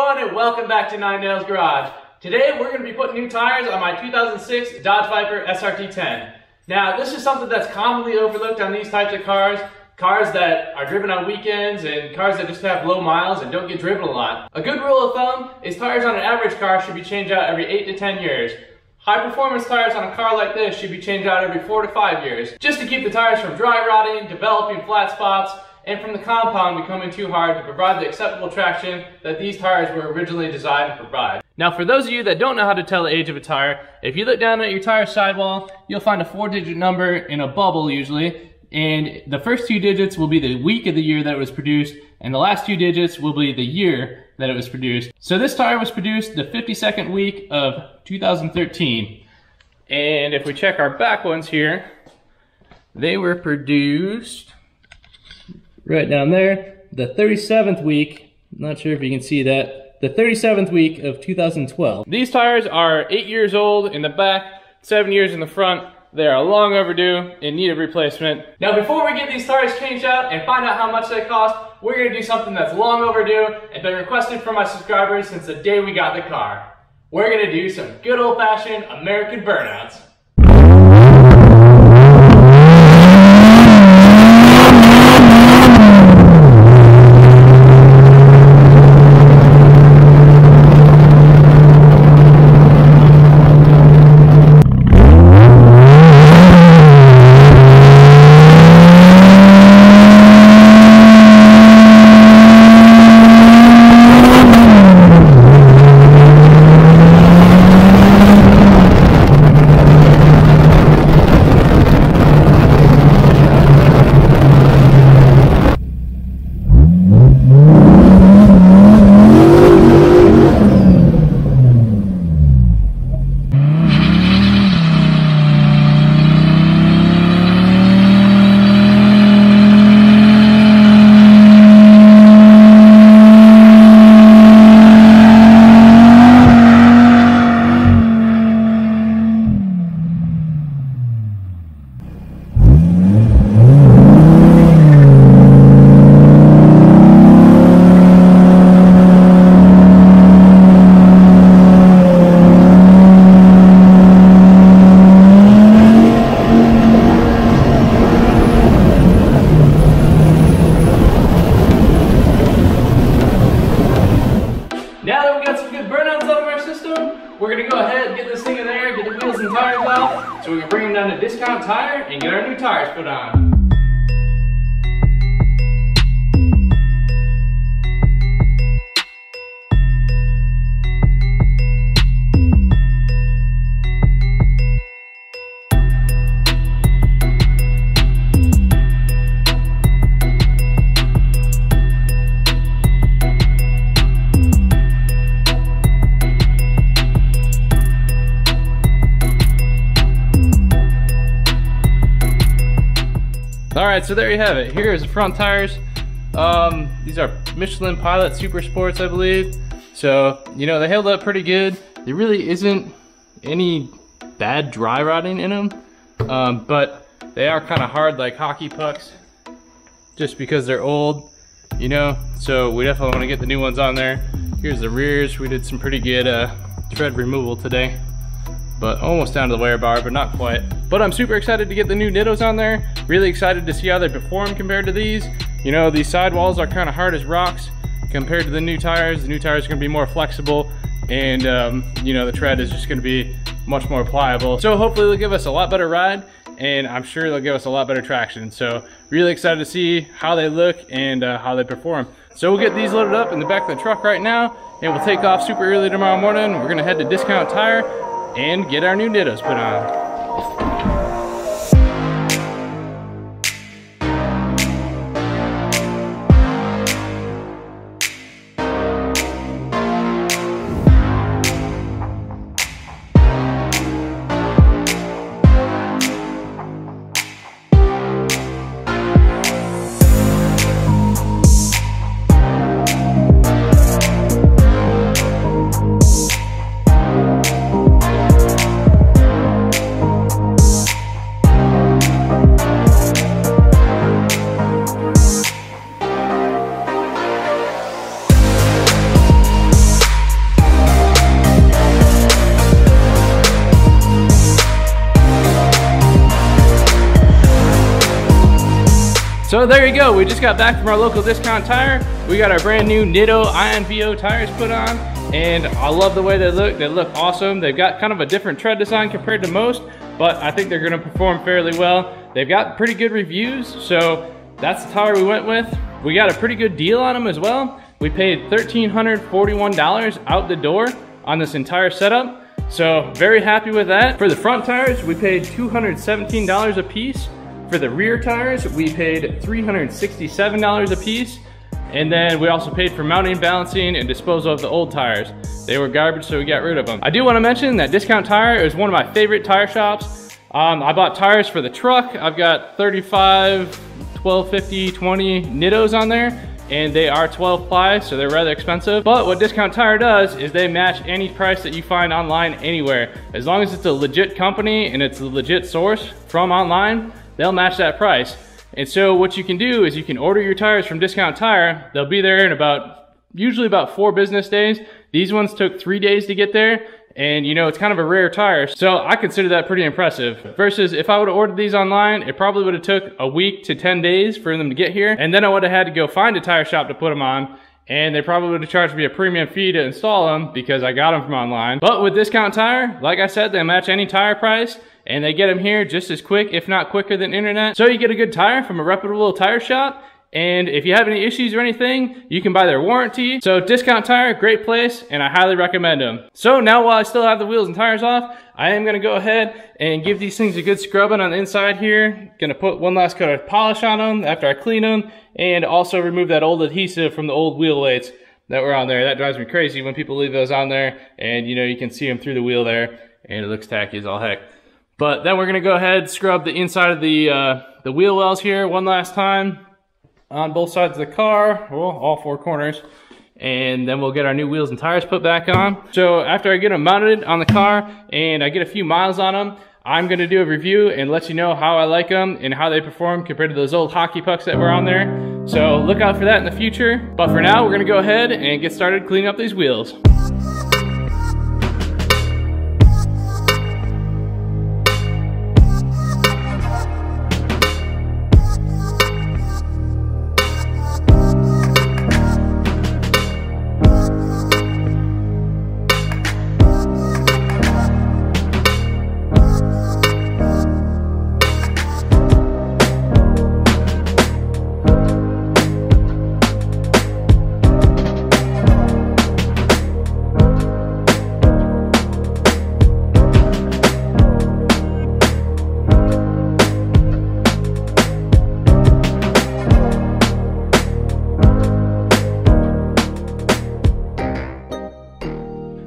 everyone, and welcome back to Nine Nails Garage. Today we're going to be putting new tires on my 2006 Dodge Viper Srt-10. Now this is something that's commonly overlooked on these types of cars that are driven on weekends and cars that just have low miles and don't get driven a lot. A good rule of thumb is tires on an average car should be changed out every 8 to 10 years. High performance tires on a car like this should be changed out every 4 to 5 years, just to keep the tires from dry rotting, developing flat spots, and from the compound becoming too hard to provide the acceptable traction that these tires were originally designed to provide. Now for those of you that don't know how to tell the age of a tire, if you look down at your tire sidewall, you'll find a 4-digit number in a bubble usually, and the first 2 digits will be the week of the year that it was produced, and the last 2 digits will be the year that it was produced. So this tire was produced the 52nd week of 2013. And if we check our back ones here, they were produced right down there, the 37th week, not sure if you can see that, the 37th week of 2012. These tires are 8 years old in the back, 7 years in the front. They are long overdue and need a replacement. Now before we get these tires changed out and find out how much they cost, we're going to do something that's long overdue and been requested from my subscribers since the day we got the car. We're going to do some good old-fashioned American burnouts. We're going to go ahead and get this thing in there, get the wheels and tires out, so we can bring them down to Discount Tire and get our new tires put on. Alright, so there you have it. Here's the front tires. These are Michelin Pilot Super Sports, I believe. So, you know, they held up pretty good. There really isn't any bad dry rotting in them. But they are kind of hard like hockey pucks just because they're old, you know. So we definitely want to get the new ones on there. Here's the rears. We did some pretty good tread removal today. But almost down to the wear bar, but not quite. But I'm super excited to get the new Nittos on there. Really excited to see how they perform compared to these. You know, these sidewalls are kind of hard as rocks compared to the new tires. The new tires are gonna be more flexible, and you know, the tread is just gonna be much more pliable. So hopefully they'll give us a lot better ride, and I'm sure they'll give us a lot better traction. So really excited to see how they look and how they perform. So we'll get these loaded up in the back of the truck right now, and we'll take off super early tomorrow morning. We're gonna head to Discount Tire and get our new Nittos put on. So there you go, we just got back from our local discount tire. We got our brand new Nitto INVO tires put on, and I love the way they look. They look awesome. They've got kind of a different tread design compared to most, but I think they're gonna perform fairly well. They've got pretty good reviews, so that's the tire we went with. We got a pretty good deal on them as well. We paid $1,341 out the door on this entire setup, so very happy with that. For the front tires, we paid $217 a piece. For the rear tires, we paid $367 a piece. And then we also paid for mounting, balancing, and disposal of the old tires. They were garbage, so we got rid of them. I do want to mention that Discount Tire is one of my favorite tire shops. I bought tires for the truck. I've got 35, 1250, 20 Nittos on there, and they are 12 ply, so they're rather expensive. But what Discount Tire does is they match any price that you find online anywhere. As long as it's a legit company and it's a legit source from online, they'll match that price. And so what you can do is you can order your tires from Discount Tire. They'll be there in usually about 4 business days. These ones took 3 days to get there. And you know, it's kind of a rare tire. So I consider that pretty impressive. Versus if I would have ordered these online, it probably would have took a week to 10 days for them to get here. And then I would have had to go find a tire shop to put them on. And they probably would have charged me a premium fee to install them because I got them from online. But with Discount Tire, like I said, they match any tire price. And they get them here just as quick, if not quicker than internet. So you get a good tire from a reputable tire shop. And if you have any issues or anything, you can buy their warranty. So Discount Tire, great place, and I highly recommend them. So now while I still have the wheels and tires off, I am gonna go ahead and give these things a good scrubbing on the inside here. Gonna put one last coat of polish on them after I clean them, and also remove that old adhesive from the old wheel weights that were on there. That drives me crazy when people leave those on there, and you know, you can see them through the wheel there, and it looks tacky as all heck. But then we're gonna go ahead, scrub the inside of the wheel wells here one last time on both sides of the car, well, all 4 corners, and then we'll get our new wheels and tires put back on. So after I get them mounted on the car and I get a few miles on them, I'm gonna do a review and let you know how I like them and how they perform compared to those old hockey pucks that were on there. So look out for that in the future. But for now, we're gonna go ahead and get started cleaning up these wheels.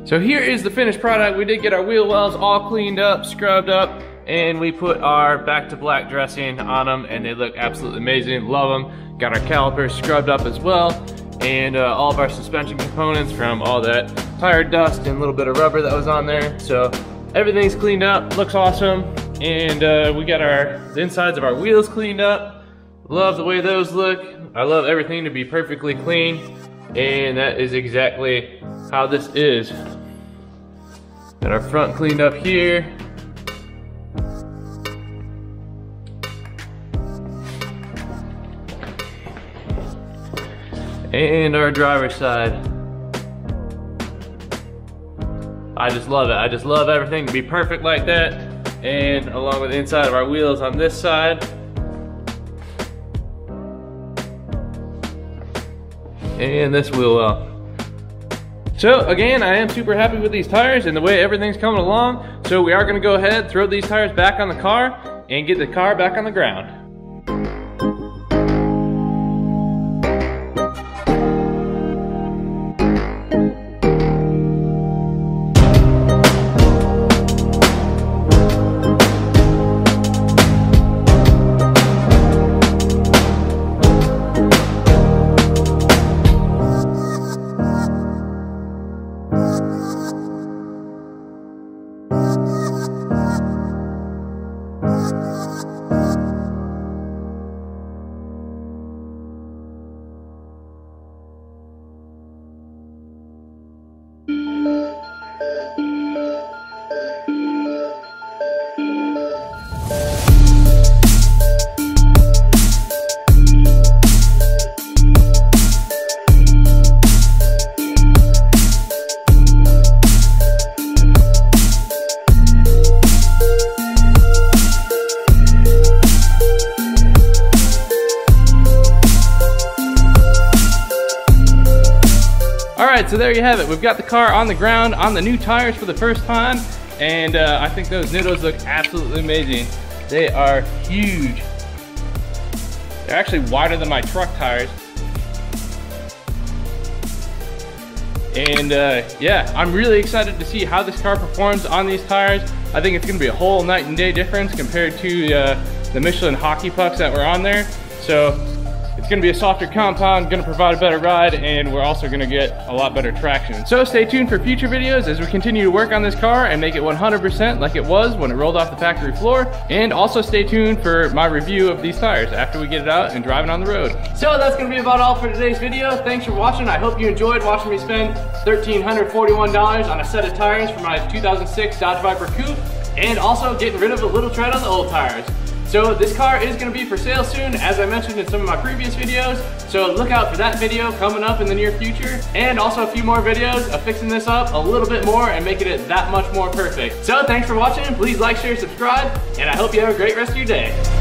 So here is the finished product. We did get our wheel wells all cleaned up, scrubbed up, and we put our back to black dressing on them, and they look absolutely amazing. Love them. Got our calipers scrubbed up as well, and all of our suspension components from all that tire dust and a little bit of rubber that was on there. So everything's cleaned up, looks awesome, and we got the insides of our wheels cleaned up. Love the way those look. I love everything to be perfectly clean, and that is exactly how this is. Got our front cleaned up here. And our driver's side. I just love it. I just love everything to be perfect like that. And along with the inside of our wheels on this side. And this wheel well. So again, I am super happy with these tires and the way everything's coming along. So we are gonna go ahead, throw these tires back on the car and get the car back on the ground. Alright, so there you have it. We've got the car on the ground on the new tires for the first time, and I think those Nittos look absolutely amazing. They are huge. They're actually wider than my truck tires. And yeah, I'm really excited to see how this car performs on these tires. I think it's going to be a whole night and day difference compared to the Michelin hockey pucks that were on there. So it's going to be a softer compound, going to provide a better ride, and we're also going to get a lot better traction. So stay tuned for future videos as we continue to work on this car and make it 100% like it was when it rolled off the factory floor. And also stay tuned for my review of these tires after we get it out and drive it on the road. So that's going to be about all for today's video. Thanks for watching. I hope you enjoyed watching me spend $1,341 on a set of tires for my 2006 Dodge Viper Coupe, and also getting rid of a little tread on the old tires. So this car is going to be for sale soon, as I mentioned in some of my previous videos. So look out for that video coming up in the near future. And also a few more videos of fixing this up a little bit more and making it that much more perfect. So thanks for watching. Please like, share, subscribe, and I hope you have a great rest of your day.